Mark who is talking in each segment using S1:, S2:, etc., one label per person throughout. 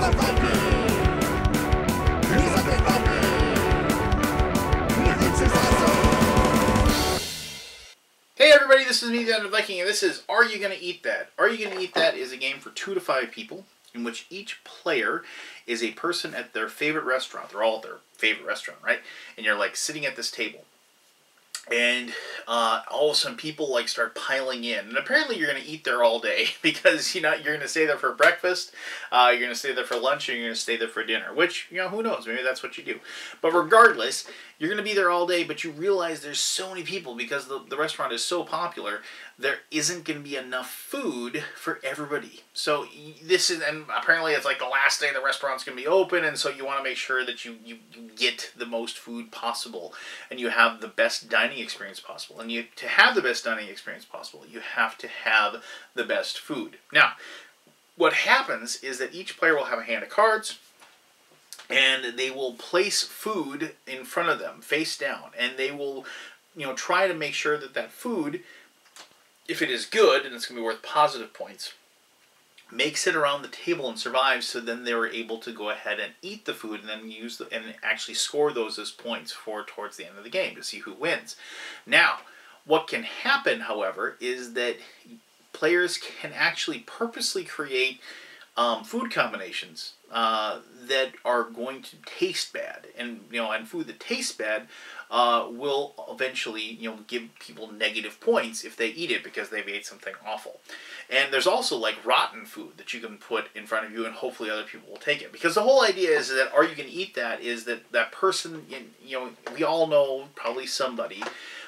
S1: Hey everybody, this is me, the Untitled Viking, and this is Are You Gonna Eat That? Are You Gonna Eat That is a game for 2 to 5 people in which each player is a person at their favorite restaurant. They're all at their favorite restaurant, right? And you're like sitting at this table. And all of a sudden people like start piling in. And apparently you're going to eat there all day because you're going to stay there for breakfast, you're going to stay there for lunch, and you're going to stay there for dinner. Which, who knows, maybe that's what you do. But regardless, you're going to be there all day, but you realize there's so many people because the restaurant is so popular, there isn't going to be enough food for everybody. So and apparently it's like the last day the restaurant's going to be open, and so you want to make sure that you get the most food possible and you have the best dining experience possible. And to have the best dining experience possible, you have to have the best food. Now, what happens is that each player will have a hand of cards, and they will place food in front of them, face down, and they will, try to make sure that that food, if it is good, and it's going to be worth positive points, makes it around the table and survives, so then they were able to go ahead and eat the food and then and actually score those as points towards the end of the game to see who wins. Now, what can happen, however, is that players can actually purposely create food combinations that are going to taste bad, and food that tastes bad will eventually give people negative points if they eat it because they've ate something awful. And there's also like rotten food that you can put in front of you, and hopefully other people will take it. Because the whole idea is that Are You Gonna Eat That is that person, we all know probably somebody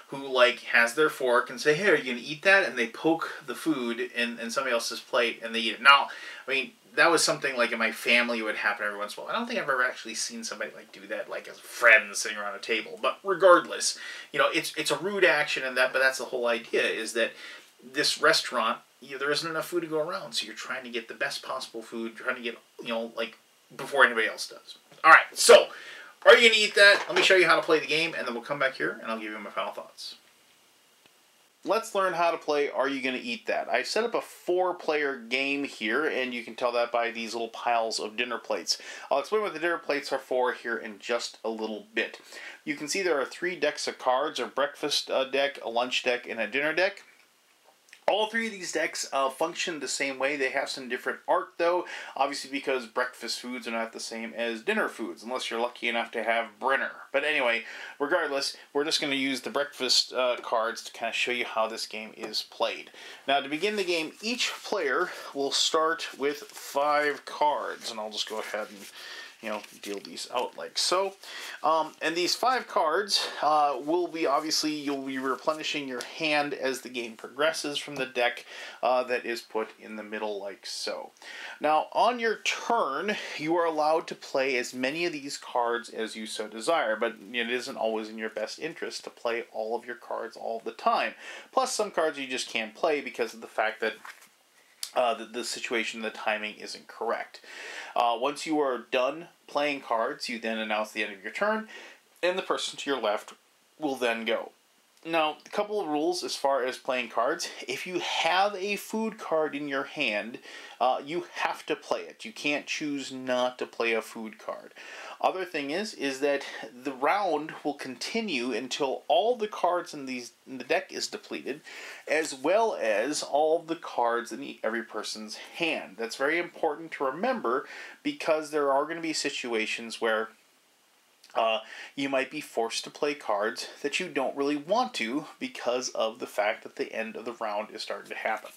S1: who like has their fork and say, hey, are you gonna eat that? And they poke the food in somebody else's plate and they eat it. Now, I mean, that was something like in my family would happen every once in a while. I don't think I've ever actually seen somebody like do that like as friends sitting around a table. But regardless, it's a rude action, but that's the whole idea, is that this restaurant, there isn't enough food to go around, so you're trying to get the best possible food, trying to get, like before anybody else does. Alright, so are you going to eat that? Let me show you how to play the game, and then we'll come back here and I'll give you my final thoughts. Let's learn how to play Are You Gonna Eat That? I set up a 4-player game here, and you can tell that by these little piles of dinner plates. I'll explain what the dinner plates are for here in just a little bit. You can see there are 3 decks of cards: a breakfast deck, a lunch deck, and a dinner deck. All 3 of these decks function the same way. They have some different art, though, obviously because breakfast foods are not the same as dinner foods, unless you're lucky enough to have Brenner. But anyway, regardless, we're just going to use the breakfast cards to kind of show you how this game is played. Now, to begin the game, each player will start with 5 cards, and I'll just go ahead and deal these out like so. And these 5 cards will be, obviously, you'll be replenishing your hand as the game progresses from the deck that is put in the middle like so. Now, on your turn, you are allowed to play as many of these cards as you so desire, but it isn't always in your best interest to play all of your cards all the time. Plus, some cards you just can't play because of the fact that the situation, the timing isn't correct. Once you are done playing cards, you then announce the end of your turn, and the person to your left will then go. Now, a couple of rules as far as playing cards. If you have a food card in your hand, you have to play it. You can't choose not to play a food card. Other thing is that the round will continue until all the cards in the deck is depleted, as well as all the cards in every person's hand. That's very important to remember, because there are going to be situations where you might be forced to play cards that you don't really want to because of the fact that the end of the round is starting to happen.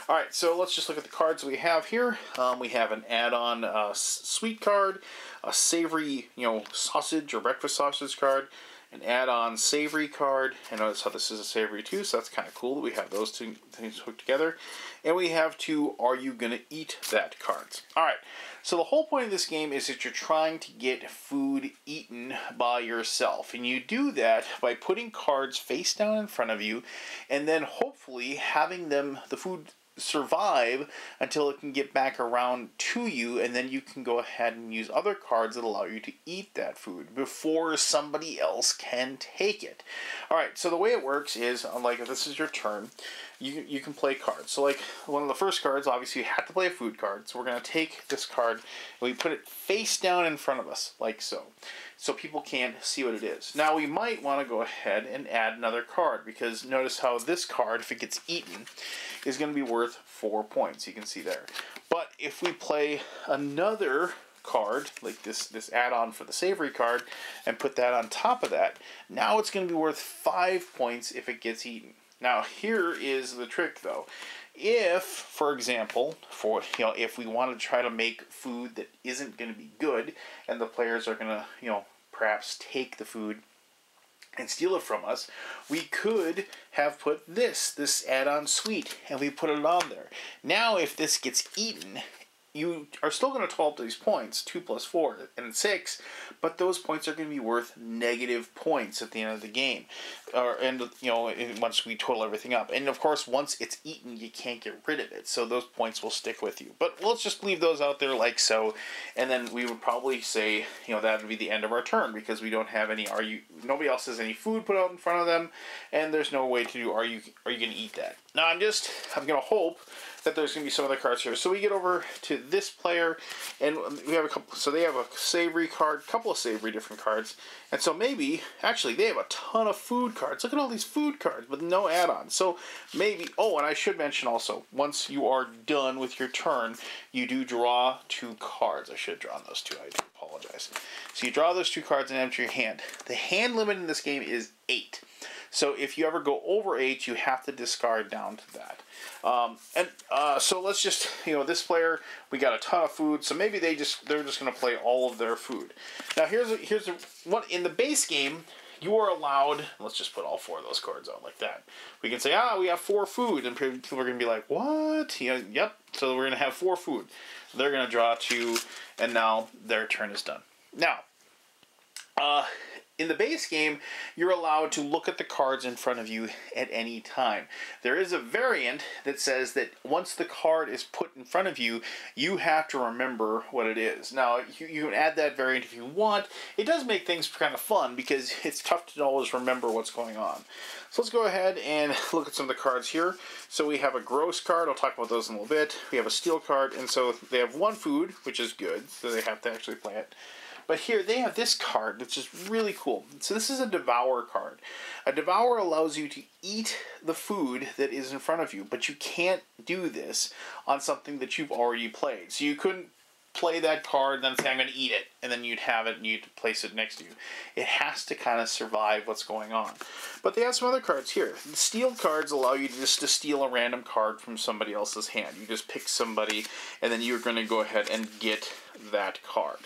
S1: Alright, so let's just look at the cards we have here. We have an add-on sweet card, a savory, sausage or breakfast sausage card, an add-on savory card, and notice how this is a savory too, so that's kind of cool that we have those 2 things hooked together. And we have 2 Are You Gonna Eat That cards. Alright, so the whole point of this game is that you're trying to get food eaten by yourself, and you do that by putting cards face down in front of you, and then hopefully having the food survive until it can get back around to you, and then you can go ahead and use other cards that allow you to eat that food before somebody else can take it. Alright, so the way it works is, like if this is your turn, you can play cards. So like one of the first cards, obviously you have to play a food card. So we're going to take this card and we put it face down in front of us, like so. So people can't see what it is. Now we might want to go ahead and add another card, because notice how this card, if it gets eaten, is going to be worth 4 points. You can see there. But if we play another card, like this add-on for the savory card, and put that on top of that, now it's going to be worth 5 points if it gets eaten. Now here is the trick though. If, for example, if we want to try to make food that isn't going to be good, and the players are going to, perhaps take the food and steal it from us, we could have put this add-on sweet, and we put it on there. Now if this gets eaten, you are still going to total up these points, 2 plus 4 and 6, but those points are going to be worth negative points at the end of the game, once we total everything up. And of course, once it's eaten, you can't get rid of it, so those points will stick with you. But let's just leave those out there like so, and then we would probably say, that would be the end of our turn, because we don't have any nobody else has any food put out in front of them, and there's no way to do are you going to eat that. Now I'm going to hope that there's going to be some other cards here. So we get over to this player, and we have a couple. So they have a savory card, a couple of savory different cards, and so maybe actually they have a ton of food cards. Look at all these food cards, but no add-ons. So maybe. Oh, and I should mention also, once you are done with your turn, you do draw 2 cards. I should have drawn those 2. I do apologize. So you draw those 2 cards and empty your hand. The hand limit in this game is 8. So if you ever go over 8, you have to discard down to that. So let's just, this player, we got a ton of food, so maybe they're just going to play all of their food. Now here's what in the base game you are allowed. Let's just put all 4 of those cards out like that. We can say, we have 4 food, and people are going to be like, what? Yep. So we're going to have 4 food. They're going to draw 2, and now their turn is done. Now, in the base game, you're allowed to look at the cards in front of you at any time. There is a variant that says that once the card is put in front of you, you have to remember what it is. Now, you can add that variant if you want. It does make things kind of fun, because it's tough to always remember what's going on. So let's go ahead and look at some of the cards here. So we have a gross card. I'll talk about those in a little bit. We have a steal card, and so they have 1 food, which is good, so they have to actually play it. But here, they have this card, which is really cool. So this is a Devourer card. A Devourer allows you to eat the food that is in front of you, but you can't do this on something that you've already played. So you couldn't play that card and then say, I'm going to eat it, and then you'd have it and you'd place it next to you. It has to kind of survive what's going on. But they have some other cards here. The steal cards allow you just to steal a random card from somebody else's hand. You just pick somebody, and then you're going to go ahead and get that card.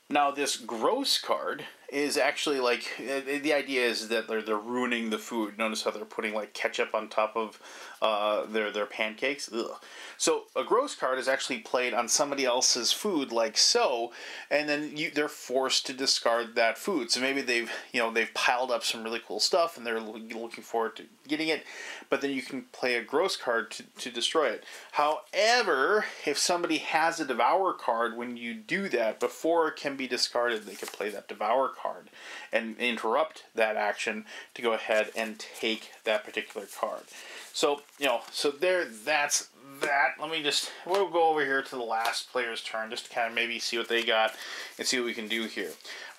S1: Now, this gross card is actually like, the idea is that they're ruining the food. Notice how they're putting like ketchup on top of their pancakes. Ugh. So a gross card is actually played on somebody else's food, like so, and then they're forced to discard that food. So maybe they've piled up some really cool stuff and they're looking forward to getting it, but then you can play a gross card to destroy it. However, if somebody has a Devourer card, when you do that, before it can be discarded, they can play that Devourer card and interrupt that action to go ahead and take that particular card. So, that's that. We'll go over here to the last player's turn just to kind of maybe see what they got and see what we can do here.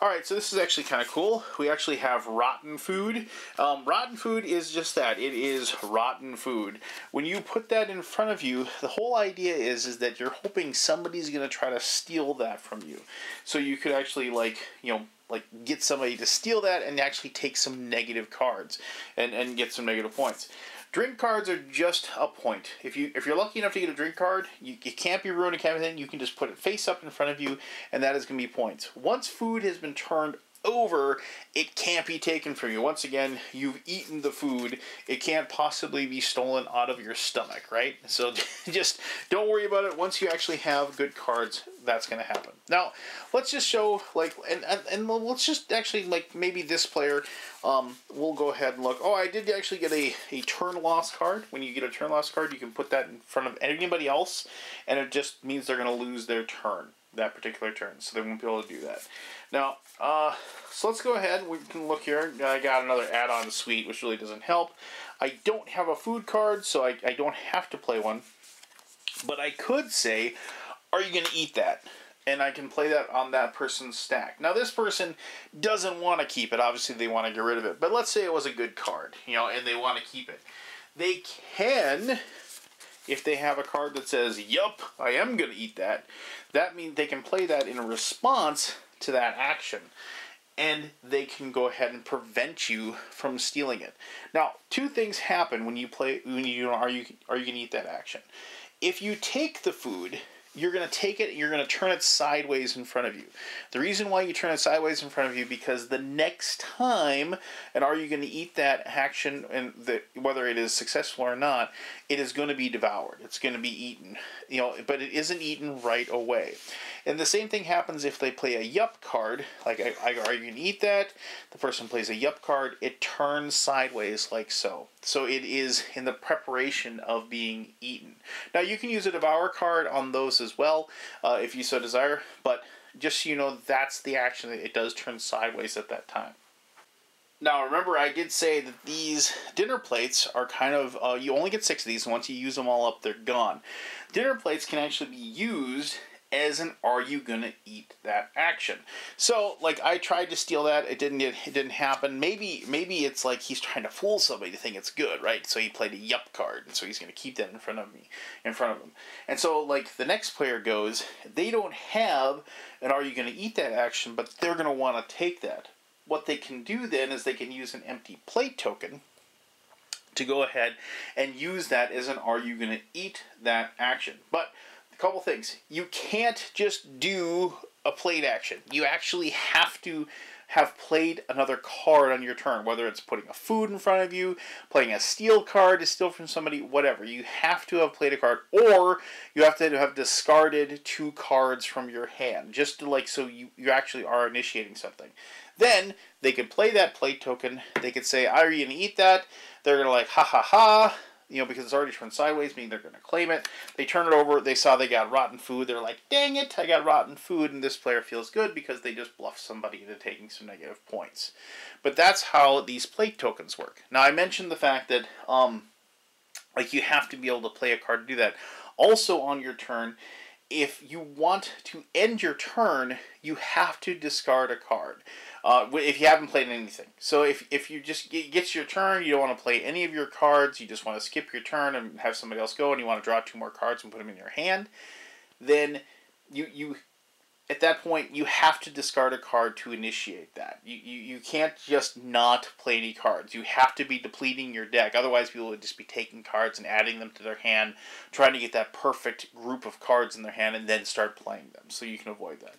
S1: Alright, so this is actually kind of cool. We actually have rotten food. Rotten food is just that. It is rotten food. When you put that in front of you, the whole idea is that you're hoping somebody's going to try to steal that from you. So you could actually, get somebody to steal that and actually take some negative cards and get some negative points. Drink cards are just a point. If you're lucky enough to get a drink card, you can't be ruined, it can't be anything. You can just put it face up in front of you, and that is going to be points. Once food has been turned over, it can't be taken from you. Once again, you've eaten the food. It can't possibly be stolen out of your stomach, right? So just don't worry about it. Once you actually have good cards, that's going to happen. Now, let's just show, and let's just actually, maybe this player, we'll go ahead and look. Oh, I did actually get a turn loss card. When you get a turn loss card, you can put that in front of anybody else, and it just means they're going to lose their turn, that particular turn, so they won't be able to do that. Now, so let's go ahead. We can look here. I got another add-on suite, which really doesn't help. I don't have a food card, so I don't have to play one. But I could say, are you going to eat that? And I can play that on that person's stack. Now, this person doesn't want to keep it. Obviously, they want to get rid of it. But let's say it was a good card, and they want to keep it. They can, if they have a card that says, yup, I am going to eat that, that means they can play that in response to that action. And they can go ahead and prevent you from stealing it. Now, two things happen when you play, are you going to eat that action? If you take the food, you're going to take it and you're going to turn it sideways in front of you. The reason why you turn it sideways in front of you, because the next time, and are you going to eat that action, and whether it is successful or not, it is going to be devoured. It's going to be eaten, but it isn't eaten right away. And the same thing happens if they play a yup card, like are you going to eat that? The person plays a yup card, it turns sideways like so. So it is in the preparation of being eaten. Now you can use a Devourer card on those as well, if you so desire, but just so you know, that's the action. It does turn sideways at that time. Now remember, I did say that these dinner plates are kind of, you only get 6 of these, and once you use them all up, they're gone. Dinner plates can actually be used as an are you gonna eat that action. So like I tried to steal that, it didn't happen. Maybe it's like he's trying to fool somebody to think it's good, right? So he played a yup card, and so he's gonna keep that in front of him. And so like the next player goes, they don't have an are you gonna eat that action, but they're gonna want to take that. What they can do then is they can use an empty plate token to go ahead and use that as an are you gonna eat that action. But couple things. You can't just do a plate action. You actually have to have played another card on your turn, whether it's putting a food in front of you, playing a steal card to steal from somebody, whatever. You have to have played a card, or you have to have discarded 2 cards from your hand, just to so you actually are initiating something. Then they could play that plate token. They could say, are you going to eat that? They're going to ha ha ha, because it's already turned sideways, meaning they're going to claim it. They turn it over, they saw they got rotten food, they're like, dang it, I got rotten food, and this player feels good because they just bluffed somebody into taking some negative points. But that's how these plate tokens work. Now, I mentioned the fact that, you have to be able to play a card to do that. Also on your turn, if you want to end your turn, you have to discard a card. If you haven't played anything. So if you just gets your turn, you don't want to play any of your cards, you just want to skip your turn and have somebody else go, and you want to draw 2 more cards and put them in your hand, then you at that point you have to discard a card to initiate that. You can't just not play any cards. You have to be depleting your deck. Otherwise, people would just be taking cards and adding them to their hand, trying to get that perfect group of cards in their hand, and then start playing them. So you can avoid that.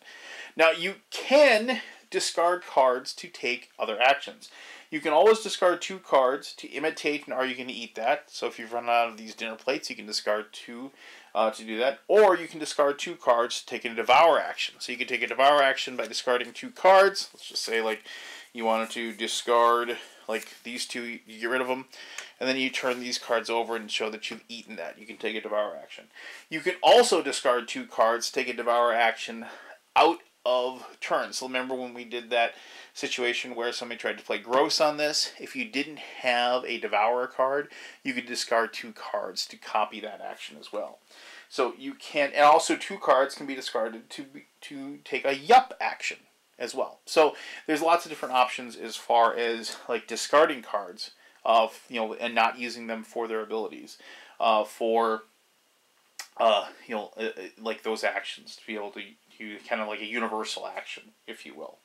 S1: Now, you can discard cards to take other actions. You can always discard 2 cards to imitate an are you going to eat that. So if you've run out of these dinner plates, you can discard 2 to do that. Or you can discard 2 cards to take a Devour action. So you can take a Devour action by discarding 2 cards. Let's just say you wanted to discard these 2, you get rid of them, and then you turn these cards over and show that you've eaten that. You can take a Devour action. You can also discard 2 cards, take a Devour action out of turn. So remember when we did that situation where somebody tried to play gross on this? If you didn't have a Devourer card, you could discard 2 cards to copy that action as well. So you can, and also 2 cards can be discarded to take a yup action as well. So there's lots of different options as far as discarding cards and not using them for their abilities, those actions to be able to use kind of like a universal action, if you will.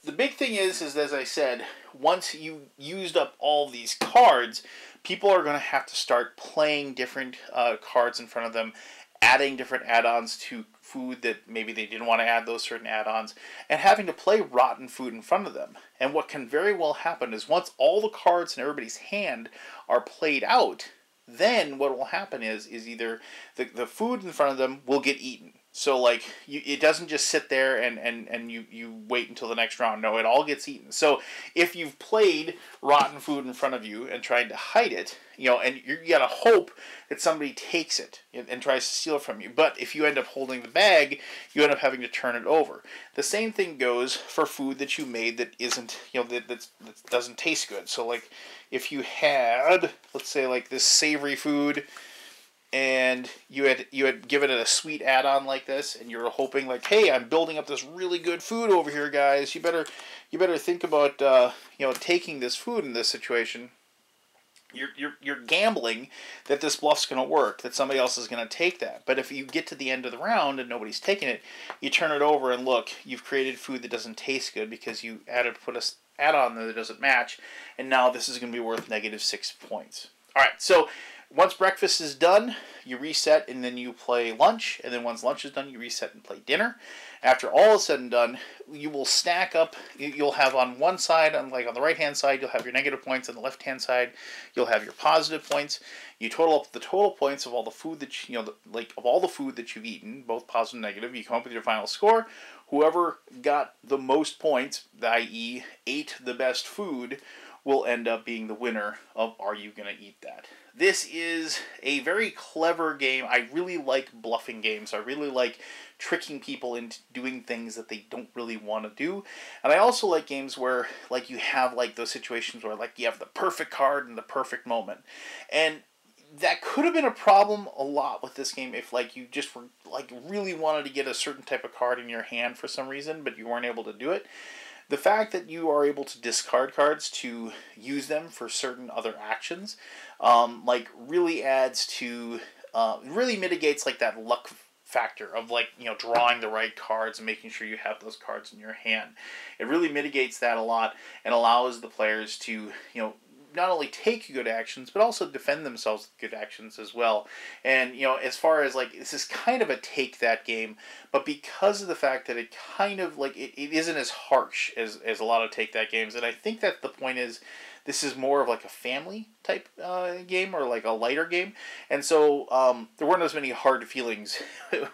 S1: The big thing is as I said, once you used up all these cards, people are going to have to start playing different cards in front of them, adding different add-ons to food that maybe they didn't want to add those certain add-ons, and having to play rotten food in front of them. And what can very well happen is once all the cards in everybody's hand are played out, then what will happen is either the food in front of them will get eaten. So, like, it doesn't just sit there and you wait until the next round. No, it all gets eaten. So, if you've played rotten food in front of you and tried to hide it, and you gotta hope that somebody takes it and tries to steal it from you. But if you end up holding the bag, you end up having to turn it over. The same thing goes for food that you made that isn't, that doesn't taste good. So, like, if you had, let's say, like, this savory food, and you had given it a sweet add-on like this, and you were hoping, like, hey, I'm building up this really good food over here, guys. You better think about taking this food in this situation. You're gambling that this bluff's going to work, that somebody else is going to take that. But if you get to the end of the round and nobody's taking it, you turn it over and look, you've created food that doesn't taste good because you put a add-on that doesn't match, and now this is going to be worth -6 points. All right, so once breakfast is done, you reset and then you play lunch. And then once lunch is done, you reset and play dinner. After all is said and done, you will stack up. You'll have on one side, on the right-hand side, you'll have your negative points. On the left-hand side, you'll have your positive points. You total up the total points of all the food that of all the food that you've eaten, both positive and negative. You come up with your final score. Whoever got the most points, i.e., ate the best food, will end up being the winner of Are You Gonna Eat That? This is a very clever game. I really like bluffing games. I really like tricking people into doing things that they don't really want to do. And I also like games where, like, you have, like, those situations where, like, you have the perfect card in the perfect moment. And that could have been a problem a lot with this game if, like, you just were, like, really wanted to get a certain type of card in your hand for some reason, but you weren't able to do it. The fact that you are able to discard cards to use them for certain other actions, really adds to, really mitigates, like, that luck factor of, like, drawing the right cards and making sure you have those cards in your hand. It really mitigates that a lot and allows the players to, not only take good actions, but also defend themselves with good actions as well. And, as far as, like, this is kind of a take that game, but because of the fact that it kind of, like, it isn't as harsh as a lot of take that games, and I think that the point is, this is more of, like, a family type game, or, like, a lighter game. And so there weren't as many hard feelings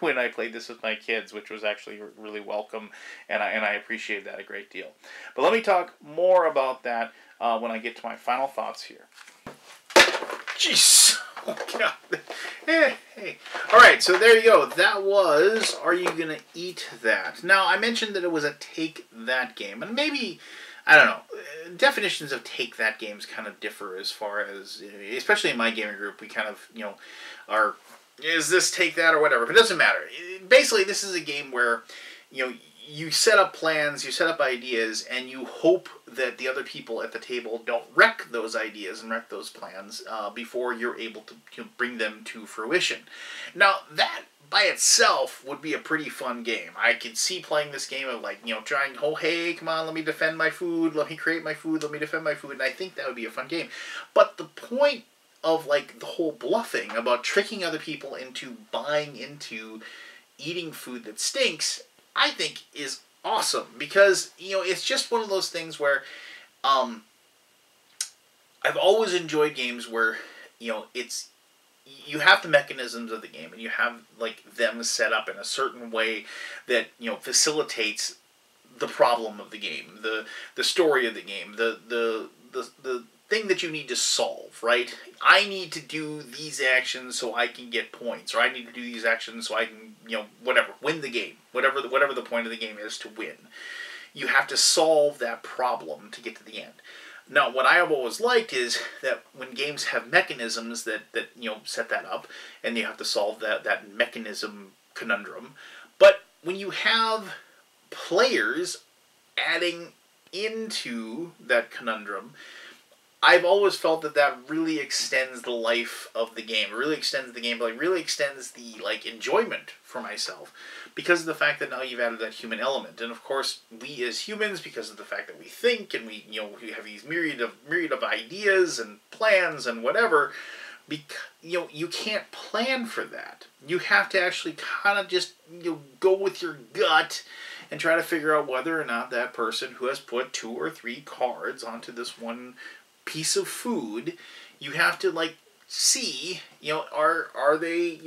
S1: when I played this with my kids, which was actually really welcome, and I appreciate that a great deal. But let me talk more about that when I get to my final thoughts here. Jeez. Oh, God. Hey. Alright, so there you go. That was Are You Gonna Eat That? Now, I mentioned that it was a take that game, and maybe, I don't know, definitions of take that games kind of differ as far as, especially in my gaming group, we kind of, are, is this take that or whatever, but it doesn't matter. Basically, this is a game where, you set up plans, you set up ideas, and you hope that the other people at the table don't wreck those ideas and wreck those plans before you're able to bring them to fruition. Now, that by itself would be a pretty fun game. I could see playing this game of, like, trying, oh, hey, come on, let me defend my food, let me create my food, let me defend my food, and I think that would be a fun game. But the point of, like, the whole bluffing, about tricking other people into buying into eating food that stinks, I think is awesome, because, it's just one of those things where I've always enjoyed games where, it's, you have the mechanisms of the game, and you have, like, them set up in a certain way that, facilitates the problem of the game, the story of the game, the thing that you need to solve, right? I need to do these actions so I can get points, or I need to do these actions so I can, whatever, win the game. Whatever the point of the game is, to win. You have to solve that problem to get to the end. Now, what I have always liked is that when games have mechanisms that set that up, and you have to solve that mechanism conundrum, but when you have players adding into that conundrum, I've always felt that really extends the life of the game. It really extends the game, but it really extends the, like, enjoyment for myself, because of the fact that now you've added that human element. And of course, we as humans, because of the fact that we think and we have these myriad of ideas and plans and whatever, you can't plan for that. You have to actually kind of just go with your gut and try to figure out whether or not that person who has put 2 or 3 cards onto this one piece of food, you have to, like, see, are they,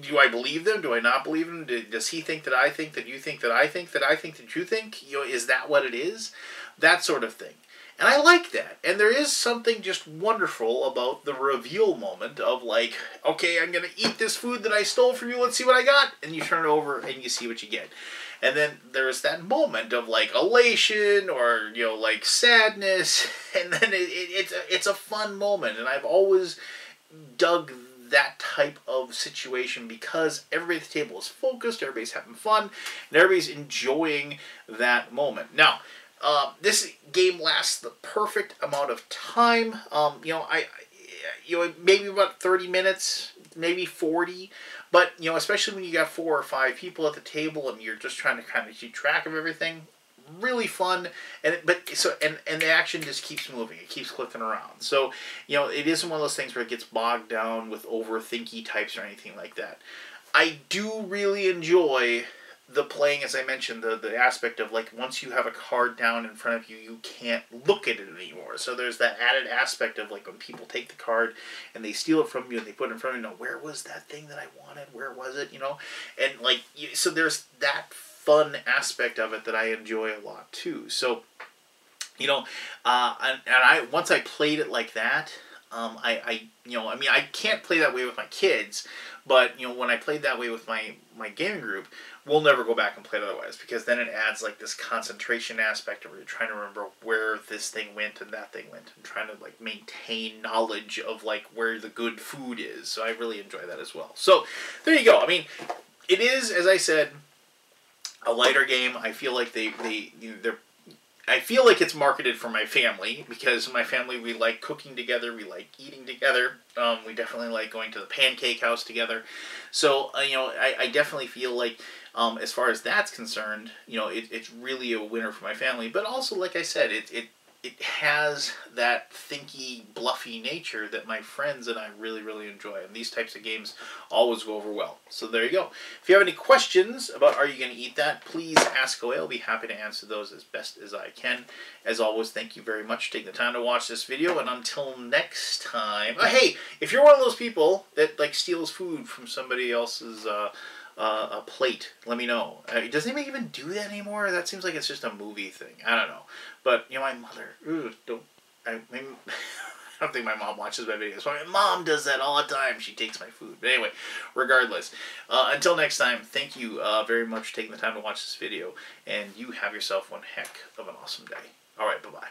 S1: do I believe them? Do I not believe them? Does he think that I think that you think that I think that I think that you think? Is that what it is? That sort of thing. And I like that. And there is something just wonderful about the reveal moment of like, okay, I'm going to eat this food that I stole from you. Let's see what I got. And you turn it over and you see what you get. And then there's that moment of like elation or, like sadness. And then it's a fun moment. And I've always dug that type of situation because everybody at the table is focused, everybody's having fun, and everybody's enjoying that moment. Now, this game lasts the perfect amount of time. Maybe about 30 minutes, maybe 40. But, especially when you got 4 or 5 people at the table and you're just trying to kind of keep track of everything, really fun. And the action just keeps moving. It keeps clicking around. So, it isn't one of those things where it gets bogged down with overthinky types or anything like that. I do really enjoy the playing, as I mentioned, the aspect of like once you have a card down in front of you, you can't look at it anymore. So there's that added aspect of like when people take the card and they steal it from you and they put it in front of you, where was that thing that I wanted? Where was it? And like so there's that fun aspect of it that I enjoy a lot too. So once I played it like that. I can't play that way with my kids, but, when I played that way with my gaming group, we'll never go back and play it otherwise, because then it adds, like, this concentration aspect where you're trying to remember where this thing went and that thing went, and trying to, like, maintain knowledge of, like, where the good food is, so I really enjoy that as well. So, there you go. I mean, it is, as I said, a lighter game. I feel like I feel like it's marketed for my family, because my family, we like cooking together, we like eating together, we definitely like going to the pancake house together. So, I definitely feel like, as far as that's concerned, it's really a winner for my family. But also, like I said, it has that thinky, bluffy nature that my friends and I really, really enjoy. And these types of games always go over well. So there you go. If you have any questions about Are You Gonna Eat That, please ask away. I'll be happy to answer those as best as I can. As always, thank you very much for taking the time to watch this video. And until next time... hey, if you're one of those people that like steals food from somebody else's... a plate, let me know. Does anybody even do that anymore? That seems like it's just a movie thing. I don't know. But, my mother, I don't think my mom watches my videos. My mom does that all the time. She takes my food. But anyway, regardless, until next time, thank you very much for taking the time to watch this video. And you have yourself one heck of an awesome day. Alright, bye-bye.